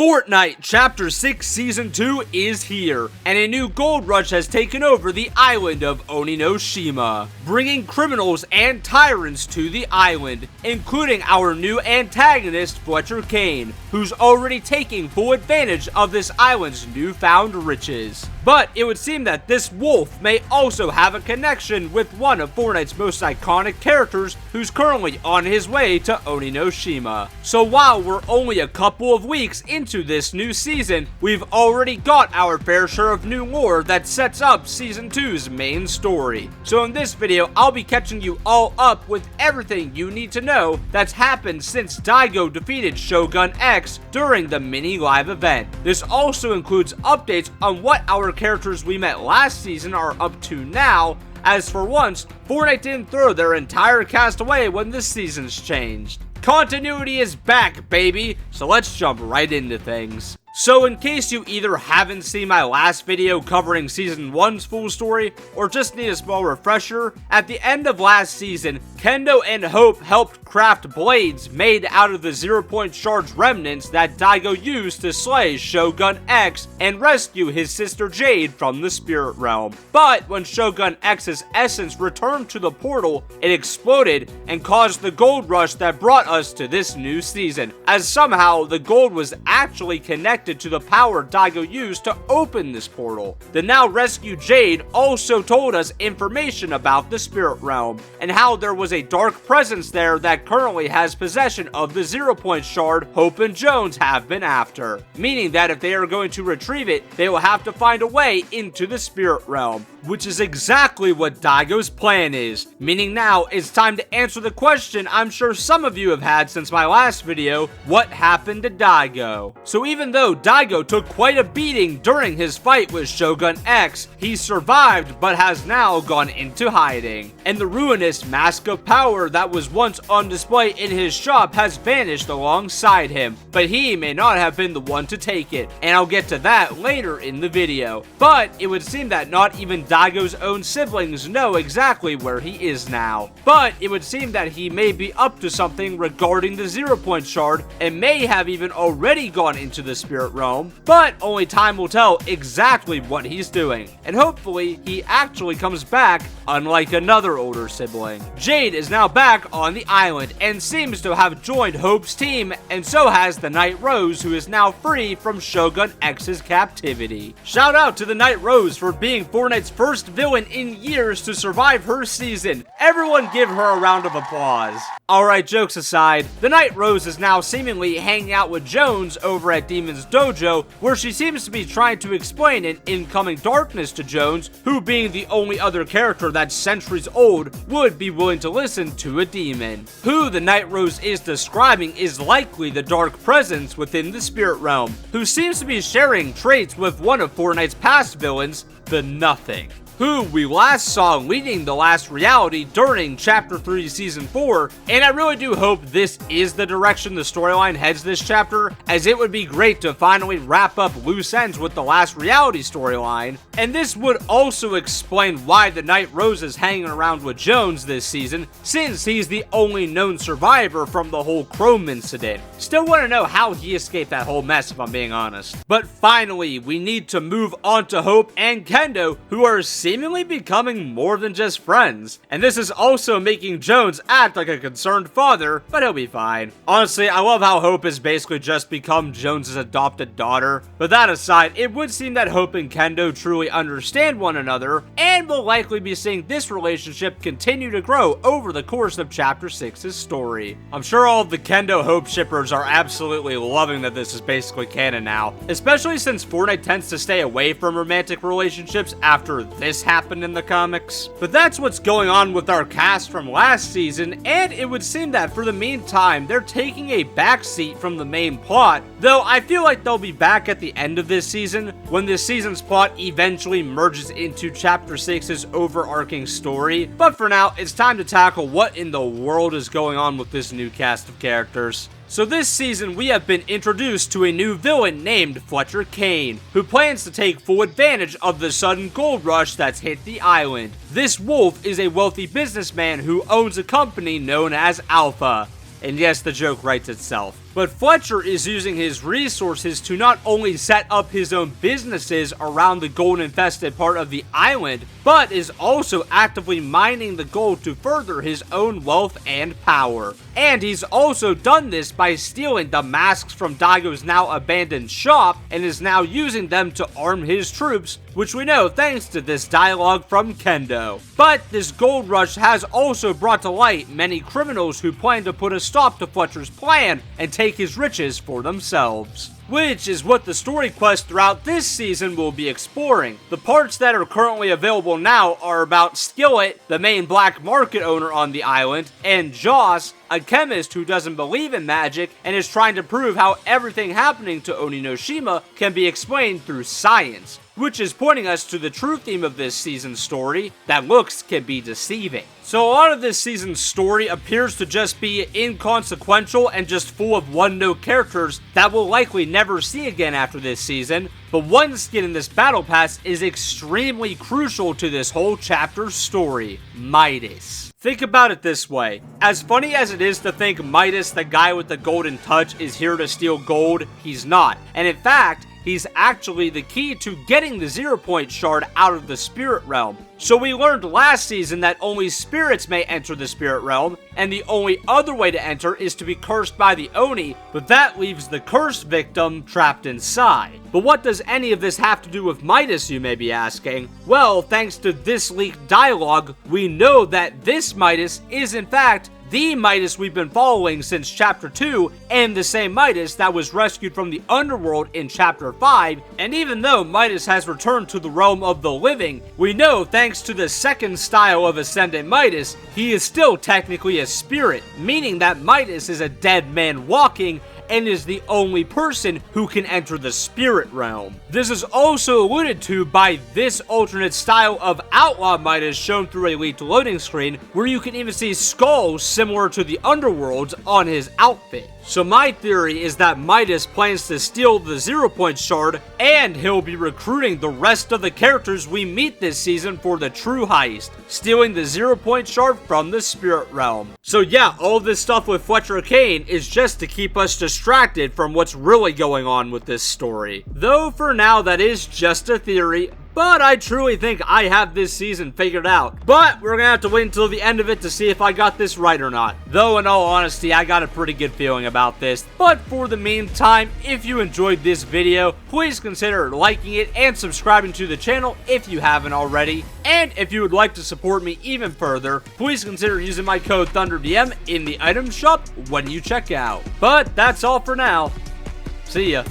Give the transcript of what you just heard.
Fortnite Chapter 6 Season 2 is here, and a new gold rush has taken over the island of Oninoshima, bringing criminals and tyrants to the island, including our new antagonist Fletcher Kane, who's already taking full advantage of this island's newfound riches. But it would seem that this wolf may also have a connection with one of Fortnite's most iconic characters who's currently on his way to Oninoshima. So while we're only a couple of weeks into this new season, we've already got our fair share of new lore that sets up Season 2's main story. So in this video, I'll be catching you all up with everything you need to know that's happened since Daigo defeated Shogun X during the mini live event. This also includes updates on what our characters we met last season are up to now, as for once, Fortnite didn't throw their entire cast away when this season's changed. Continuity is back, baby! So let's jump right into things. So in case you either haven't seen my last video covering Season 1's full story, or just need a small refresher, at the end of last season, Kendo and Hope helped craft blades made out of the 0-point shards remnants that Daigo used to slay Shogun X and rescue his sister Jade from the spirit realm. But when Shogun X's essence returned to the portal, it exploded and caused the gold rush that brought us to this new season, as somehow the gold was actually connected to the power Daigo used to open this portal. The now rescued Jade also told us information about the spirit realm, and how there was a dark presence there that currently has possession of the 0-point shard Hope and Jones have been after, meaning that if they are going to retrieve it, they will have to find a way into the spirit realm, which is exactly what Daigo's plan is, meaning now it's time to answer the question I'm sure some of you have had since my last video: what happened to Daigo? So even though Daigo took quite a beating during his fight with Shogun X, he survived but has now gone into hiding, and the ruinous mask of power that was once on display in his shop has vanished alongside him, but he may not have been the one to take it, and I'll get to that later in the video. But it would seem that not even Daigo's own siblings know exactly where he is now, but it would seem that he may be up to something regarding the 0-point shard and may have even already gone into the spirit realm, but only time will tell exactly what he's doing, and hopefully he actually comes back, unlike another older sibling. Jade is now back on the island and seems to have joined Hope's team, and so has the Night Rose, who is now free from Shogun X's captivity. Shout out to the Night Rose for being Fortnite's first villain in years to survive her season. Everyone give her a round of applause. Alright, jokes aside, the Night Rose is now seemingly hanging out with Jones over at Demon's Dojo, where she seems to be trying to explain an incoming darkness to Jones, who, being the only other character that's centuries old, would be willing to listen to a demon. Who the Night Rose is describing is likely the dark presence within the spirit realm, who seems to be sharing traits with one of Fortnite's past villains, the Nothing, who we last saw leading the last reality during Chapter 3 Season 4, and I really do hope this is the direction the storyline heads this chapter, as it would be great to finally wrap up loose ends with the last reality storyline, and this would also explain why the Night Rose is hanging around with Jones this season, since he's the only known survivor from the whole Chrome incident. Still want to know how he escaped that whole mess, if I'm being honest. But finally, we need to move on to Hope and Kendo, who are seemingly becoming more than just friends. And this is also making Jones act like a concerned father, but he'll be fine. Honestly, I love how Hope has basically just become Jones's adopted daughter. But that aside, it would seem that Hope and Kendo truly understand one another, and will likely be seeing this relationship continue to grow over the course of Chapter 6's story. I'm sure all of the Kendo-Hope shippers are absolutely loving that this is basically canon now, especially since Fortnite tends to stay away from romantic relationships after this happened in the comics. But that's what's going on with our cast from last season, and it would seem that for the meantime, they're taking a backseat from the main plot, though I feel like they'll be back at the end of this season, when this season's plot eventually merges into Chapter 6's overarching story. But for now, it's time to tackle what in the world is going on with this new cast of characters. So this season, we have been introduced to a new villain named Fletcher Kane, who plans to take full advantage of the sudden gold rush that's hit the island. This wolf is a wealthy businessman who owns a company known as Alpha. And yes, the joke writes itself. But Fletcher is using his resources to not only set up his own businesses around the gold-infested part of the island, but is also actively mining the gold to further his own wealth and power. And he's also done this by stealing the masks from Daigo's now abandoned shop, and is now using them to arm his troops, which we know thanks to this dialogue from Kendo. But this gold rush has also brought to light many criminals who plan to put a stop to Fletcher's plan and take his riches for themselves, which is what the story quest throughout this season will be exploring. The parts that are currently available now are about Skillet, the main black market owner on the island, and Joss, a chemist who doesn't believe in magic and is trying to prove how everything happening to Oninoshima can be explained through science, which is pointing us to the true theme of this season's story, that looks can be deceiving. So a lot of this season's story appears to just be inconsequential and just full of one-note characters that we'll likely never see again after this season, but one skin in this battle pass is extremely crucial to this whole chapter's story: Midas. Think about it this way. As funny as it is to think Midas, the guy with the golden touch, is here to steal gold, he's not. And in fact, he's actually the key to getting the 0-point shard out of the spirit realm. So we learned last season that only spirits may enter the spirit realm, and the only other way to enter is to be cursed by the Oni, but that leaves the cursed victim trapped inside. But what does any of this have to do with Midas, you may be asking? Well, thanks to this leaked dialogue, we know that this Midas is in fact the Midas we've been following since Chapter 2, and the same Midas that was rescued from the underworld in Chapter 5, and even though Midas has returned to the realm of the living, we know thanks to the second style of Ascendant Midas, he is still technically a spirit, meaning that Midas is a dead man walking, and is the only person who can enter the spirit realm. This is also alluded to by this alternate style of Outlaw Midas shown through a leaked loading screen, where you can even see skulls similar to the underworld's on his outfit. So my theory is that Midas plans to steal the 0-point shard, and he'll be recruiting the rest of the characters we meet this season for the true heist, stealing the 0-point shard from the spirit realm. So yeah, all this stuff with Fletcher Kane is just to keep us distracted from what's really going on with this story. Though for now that is just a theory, but I truly think I have this season figured out. But we're gonna have to wait until the end of it to see if I got this right or not. Though in all honesty, I got a pretty good feeling about this. But for the meantime, if you enjoyed this video, please consider liking it and subscribing to the channel if you haven't already. And if you would like to support me even further, please consider using my code ThunderDM in the item shop when you check out. But that's all for now. See ya.